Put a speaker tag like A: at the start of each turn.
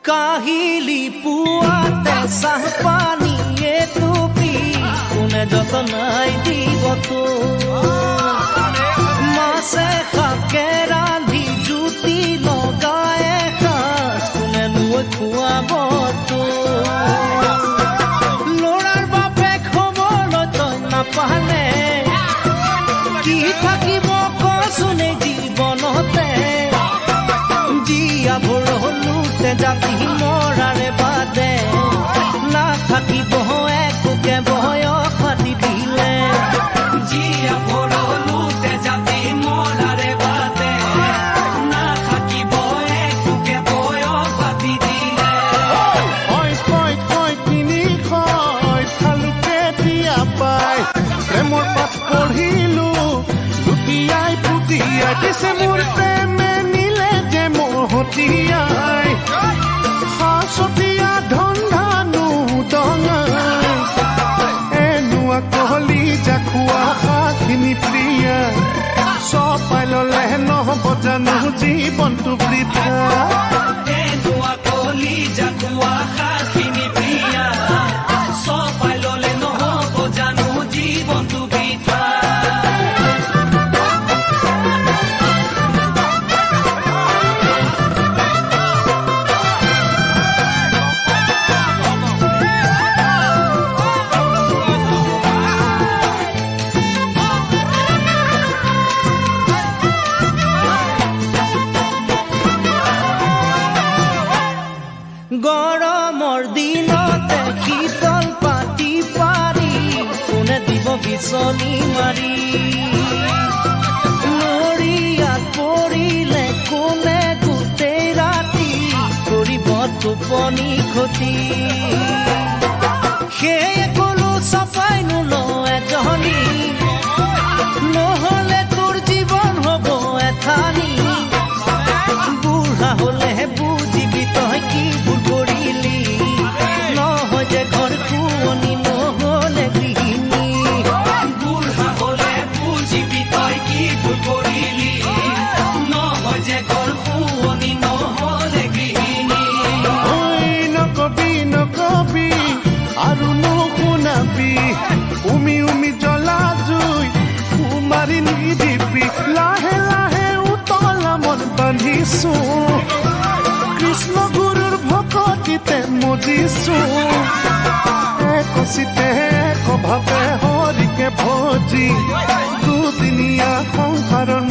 A: কাহিলি পুৱাতে চাহ পানীয়ে টুপি কোনে যতনাই দিব তো মাছে শাকে ৰান্ধি জুতি লগাই সাজ কোনে লৈ খুৱাব তো ল'ৰাৰ বাপেক হ'বলৈ তই নাপালে কি থাকিব কচোনে জীৱনতে জীয়া ভৰলোতে জাতি মৰাৰে বাদে নাথাকিব একোকে বয়স পাতি দিলে জীয়া ভৰলোতে জাতি মৰাৰে বাদে নাথাকিব একোকে বয়স পাতি দিলে
B: কয় কিনি কয় খালুকে দিয়া পাই প্ৰেমৰ পাঠ পঢ়িলো লুটিয়াই পুতিয়াই দিছে মোৰ প্ৰেমে নিলে যে মহতিয়াই সাঁচতীয়া ধন্ধানো দঙাই এনুৱা কহলি জাখুৱা হাখিনি প্ৰিয়া চপাই ললে নহ'ব জানো জীৱনটো বৃথা
A: এনুৱা কলি জাকুৱা সাখিনি প্ৰিয়া চপাই ললে নহ'ব জানো জীৱনটো বৃথা গৰমৰ দিনতে শীতল পাতি পাৰি কোনে দিব বিচনী মাৰি নৰিয়াত পৰিলে কোনে গোটেই ৰাতি কৰিব টোপনি ক্ষতি সেয়ে কলো চাপাই নোলো এজনী নহ'লে তোৰ জীৱন হ'ব এথানি বুঢ়া হ'লে বুজিবি তই কি ভুল কৰিলি নহয় যে ঘৰ শুৱনি নহ'লে গৃহিণী বুঢ়া হ'লে বুজিবি তই কি ভুল কৰিলি নহয় যে ঘৰ শুৱনি নহ'লে গৃহিণী
B: নকবি আৰু নুশুনাবি উমি জ্বলা জুই কুমাৰী নিদিবি লাহে লাহে উতলা মন বান্ধিছো কৃষ্ণ গুৰুৰ ভকতিতে মজিছো একচিতে একভাৱে হৰিকে ভজি দুদিনীয়া সংসাৰৰ